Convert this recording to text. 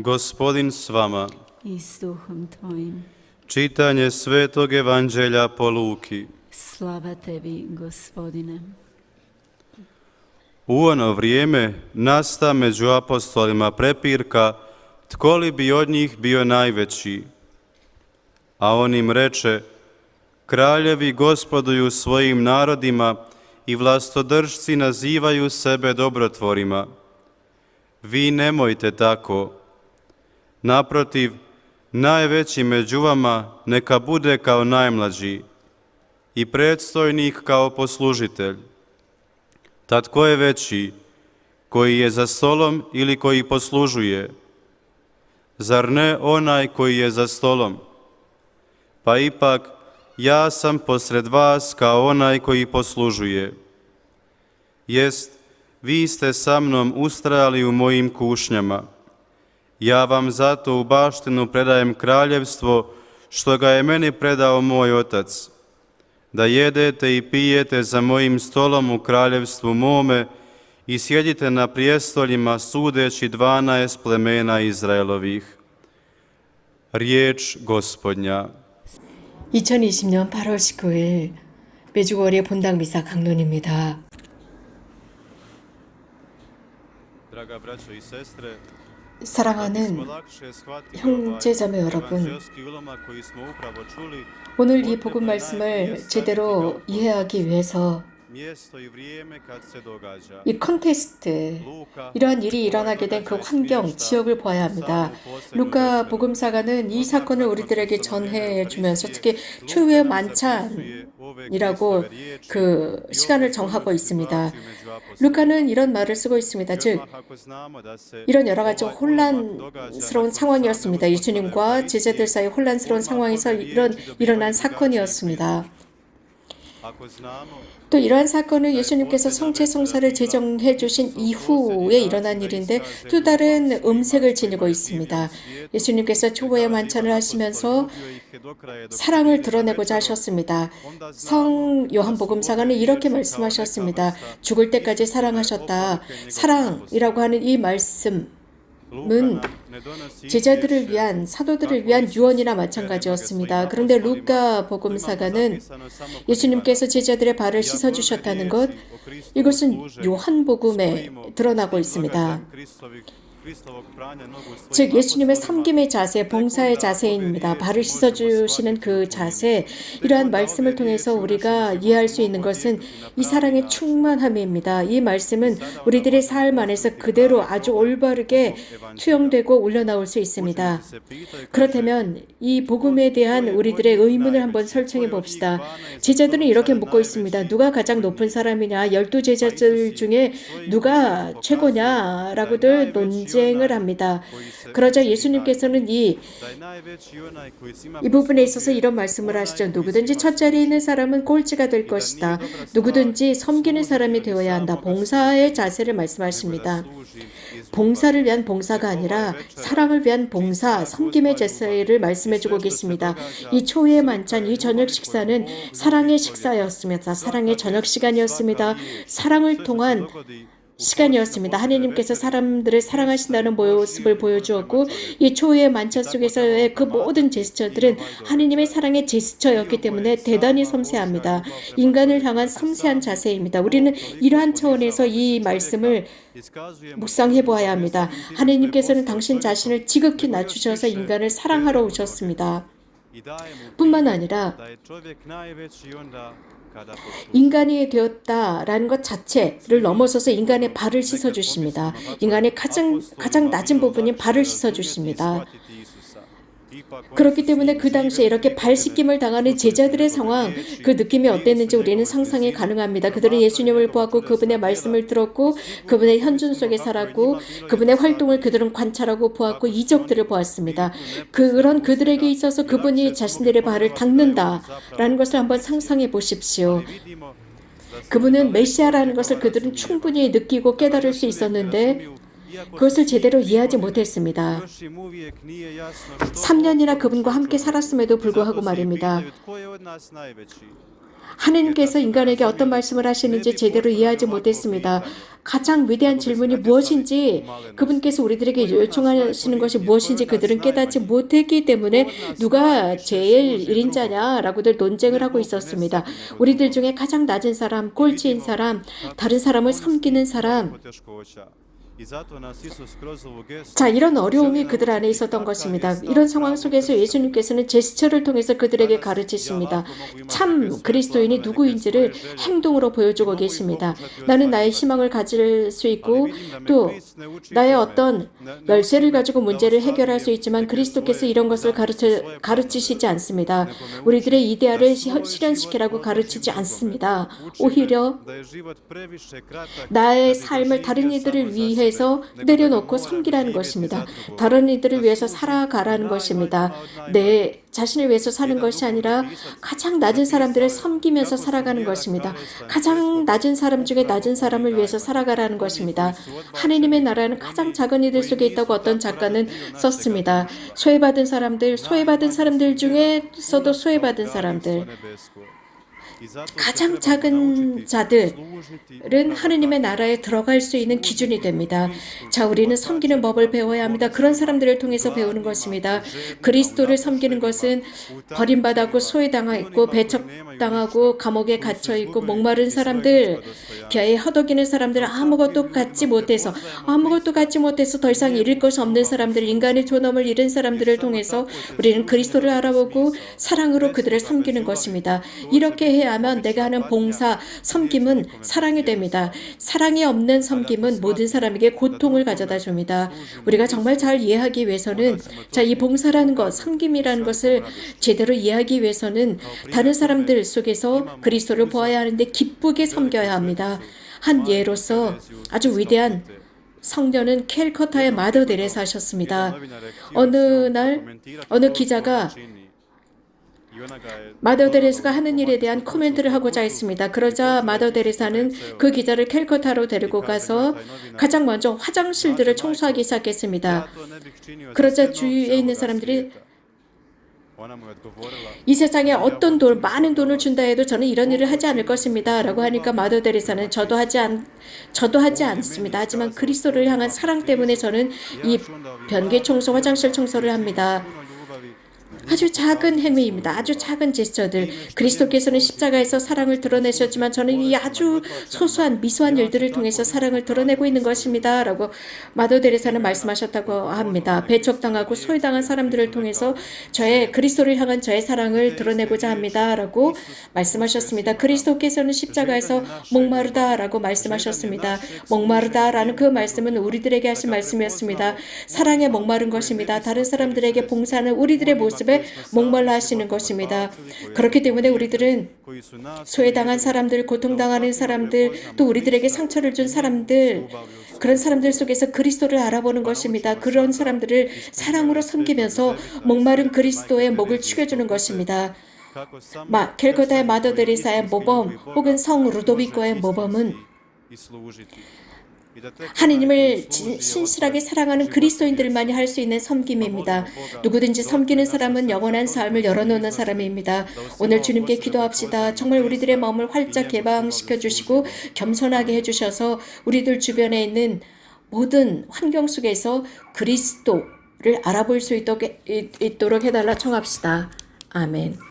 Gospodin s vama. I s duhom tvojim. Čitanje Svetog Evanđelja po Luki. Slava tebi, Gospodine. U ono vrijeme nasta među apostolima prepirka, tko li bi od njih bio najveći? A on im reče, kraljevi gospoduju svojim narodima i vlastodržci nazivaju sebe dobrotvorima. Vi nemojte tako. Naprotiv, najveći među vama neka bude kao najmlađi i predstojnik kao poslužitelj. Tad ko je veći, koji je za stolom ili koji poslužuje? Zar ne onaj koji je za stolom? Pa ipak, ja sam posred vas kao onaj koji poslužuje. Jest, vi ste sa mnom ustrajali u mojim kušnjama. Ja vam zato u baštinu predajem kraljevstvo, što ga je meni predao moj otac, da jedete i pijete za mojim stolom u kraljevstvu mome i sjedite na prijestoljima sudeći 12 plemena Izraelovih. Riječ Gospodnja. 2020년 8월 19일 메주거리의 본당 미사 강론입니다. Draga braćo i sestre, 사랑하는 형제자매 여러분, 오늘 이 복음 말씀을 제대로 이해하기 위해서 이 컨테스트, 이러한 일이 일어나게 된 그 환경, 지역을 보아야 합니다. 루카 복음사가는 이 사건을 우리들에게 전해주면서 특히 최후의 만찬이라고 그 시간을 정하고 있습니다. 루카는 이런 말을 쓰고 있습니다. 즉, 이런 여러 가지 혼란스러운 상황이었습니다. 예수님과 제자들 사이 혼란스러운 상황에서 일어난 사건이었습니다. 또 이러한 사건은 예수님께서 성체성사를 제정해 주신 이후에 일어난 일인데 또 다른 음색을 지니고 있습니다. 예수님께서 초보의 만찬을 하시면서 사랑을 드러내고자 하셨습니다. 성 요한복음사가는 이렇게 말씀하셨습니다. 죽을 때까지 사랑하셨다. 사랑이라고 하는 이 말씀은 제자들을 위한, 사도들을 위한 유언이나 마찬가지였습니다. 그런데 루카 복음사가는 예수님께서 제자들의 발을 씻어주셨다는 것, 이것은 요한복음에 드러나고 있습니다. 즉 예수님의 섬김의 자세, 봉사의 자세입니다. 발을 씻어주시는 그 자세, 이러한 말씀을 통해서 우리가 이해할 수 있는 것은 이 사랑의 충만함입니다. 이 말씀은 우리들의 삶 안에서 그대로 아주 올바르게 투영되고 올려나올 수 있습니다. 그렇다면 이 복음에 대한 우리들의 의문을 한번 설정해 봅시다. 제자들은 이렇게 묻고 있습니다. 누가 가장 높은 사람이냐? 12제자들 중에 누가 최고냐라고들 논쟁을 합니다. 그러자 예수님께서는 이 부분에 있어서 이런 말씀을 하시죠. 누구든지 첫 자리에 있는 사람은 꼴찌가 될 것이다. 누구든지 섬기는 사람이 되어야 한다. 봉사의 자세를 말씀하십니다. 봉사를 위한 봉사가 아니라 사랑을 위한 봉사, 섬김의 자세를 말씀해주고 계십니다. 이 초회의 만찬, 이 저녁 식사는 사랑의 식사였습니다. 사랑의 저녁 시간이었습니다. 사랑을 통한 시간이었습니다. 하나님께서 사람들을 사랑하신다는 모습을 보여주었고 이 초회의 만찬 속에서의 그 모든 제스처들은 하나님의 사랑의 제스처였기 때문에 대단히 섬세합니다. 인간을 향한 섬세한 자세입니다. 우리는 이러한 차원에서 이 말씀을 묵상해 보아야 합니다. 하나님께서는 당신 자신을 지극히 낮추셔서 인간을 사랑하러 오셨습니다. 뿐만 아니라 인간이 되었다라는 것 자체를 넘어서서 인간의 발을 씻어주십니다. 인간의 가장 낮은 부분인 발을 씻어주십니다. 그렇기 때문에 그 당시에 이렇게 발 씻김을 당하는 제자들의 상황, 그 느낌이 어땠는지 우리는 상상이 가능합니다. 그들은 예수님을 보았고 그분의 말씀을 들었고 그분의 현존 속에 살았고 그분의 활동을 그들은 관찰하고 보았고 이적들을 보았습니다. 그런 그들에게 있어서 그분이 자신들의 발을 닦는다라는 것을 한번 상상해 보십시오. 그분은 메시아라는 것을 그들은 충분히 느끼고 깨달을 수 있었는데 그것을 제대로 이해하지 못했습니다. 3년이나 그분과 함께 살았음에도 불구하고 말입니다. 하느님께서 인간에게 어떤 말씀을 하시는지 제대로 이해하지 못했습니다. 가장 위대한 질문이 무엇인지, 그분께서 우리들에게 요청하시는 것이 무엇인지 그들은 깨닫지 못했기 때문에 누가 제일 1인자냐라고들 논쟁을 하고 있었습니다. 우리들 중에 가장 낮은 사람, 꼴찌인 사람, 다른 사람을 섬기는 사람, 자, 이런 어려움이 그들 안에 있었던 것입니다. 이런 상황 속에서 예수님께서는 제스처를 통해서 그들에게 가르치십니다. 참 그리스도인이 누구인지를 행동으로 보여주고 계십니다. 나는 나의 희망을 가질 수 있고 또 나의 어떤 열쇠를 가지고 문제를 해결할 수 있지만 그리스도께서 이런 것을 가르치시지 않습니다. 우리들의 이데아를 실현시키라고 가르치지 않습니다. 오히려 나의 삶을 다른 이들을 위해서 내려놓고 섬기라는 것입니다. 다른 이들을 위해서 살아가라는 것입니다. 내 자신을 위해서 사는 것이 아니라 가장 낮은 사람들을 섬기면서 살아가는 것입니다. 가장 낮은 사람 중에 낮은 사람을 위해서 살아가라는 것입니다. 하느님의 나라는 가장 작은 이들 속에 있다고 어떤 작가는 썼습니다. 소외받은 사람들 중에서도 소외받은 사람들, 가장 작은 자들은 하느님의 나라에 들어갈 수 있는 기준이 됩니다. 자, 우리는 섬기는 법을 배워야 합니다. 그런 사람들을 통해서 배우는 것입니다. 그리스도를 섬기는 것은 버림받았고 소외당하고 배척당하고 감옥에 갇혀있고 목마른 사람들, 벼에 허덕이는 사람들, 아무것도 갖지 못해서 더 이상 잃을 것이 없는 사람들, 인간의 존엄을 잃은 사람들을 통해서 우리는 그리스도를 알아보고 사랑으로 그들을 섬기는 것입니다. 이렇게 해야 하면 내가 하는 봉사, 섬김은 사랑이 됩니다. 사랑이 없는 섬김은 모든 사람에게 고통을 가져다 줍니다. 우리가 정말 잘 이해하기 위해서는, 자, 이 봉사라는 것, 섬김이라는 것을 제대로 이해하기 위해서는 다른 사람들 속에서 그리스도를 보아야 하는데 기쁘게 섬겨야 합니다. 한 예로서 아주 위대한 성녀는 캘커타의 마더 데레사셨습니다. 어느 날 어느 기자가 마더 데레사가 하는 일에 대한 코멘트를 하고자 했습니다. 그러자 마더 데레사는 그 기자를 캘커타로 데리고 가서 가장 먼저 화장실들을 청소하기 시작했습니다. 그러자 주위에 있는 사람들이 이 세상에 어떤 많은 돈을 준다 해도 저는 이런 일을 하지 않을 것입니다 라고 하니까 마더 데레사는 저도 하지 않습니다. 하지만 그리스도를 향한 사랑 때문에 저는 이 변기 청소, 화장실 청소를 합니다. 아주 작은 행위입니다. 아주 작은 제스처들. 그리스도께서는 십자가에서 사랑을 드러내셨지만 저는 이 아주 소소한 미소한 일들을 통해서 사랑을 드러내고 있는 것입니다 라고 마더 데레사는 말씀하셨다고 합니다. 배척당하고 소외당한 사람들을 통해서 그리스도를 향한 저의 사랑을 드러내고자 합니다 라고 말씀하셨습니다. 그리스도께서는 십자가에서 목마르다 라고 말씀하셨습니다. 목마르다 라는 그 말씀은 우리들에게 하신 말씀이었습니다. 사랑에 목마른 것입니다. 다른 사람들에게 봉사하는 우리들의 모습에 목말라 하시는 것입니다. 그렇기 때문에 우리들은 소외당한 사람들, 고통당하는 사람들, 또 우리들에게 상처를 준 사람들, 그런 사람들 속에서 그리스도를 알아보는 것입니다. 그런 사람들을 사랑으로 섬기면서 목마른 그리스도의 목을 축여주는 것입니다. 캘커타의 마더 데레사의 모범 혹은 성 루도비코의 모범은 하느님을 신실하게 사랑하는 그리스도인들만이 할 수 있는 섬김입니다. 누구든지 섬기는 사람은 영원한 삶을 열어놓는 사람입니다. 오늘 주님께 기도합시다. 정말 우리들의 마음을 활짝 개방시켜 주시고 겸손하게 해주셔서 우리들 주변에 있는 모든 환경 속에서 그리스도를 알아볼 수 있도록 해달라 청합시다. 아멘.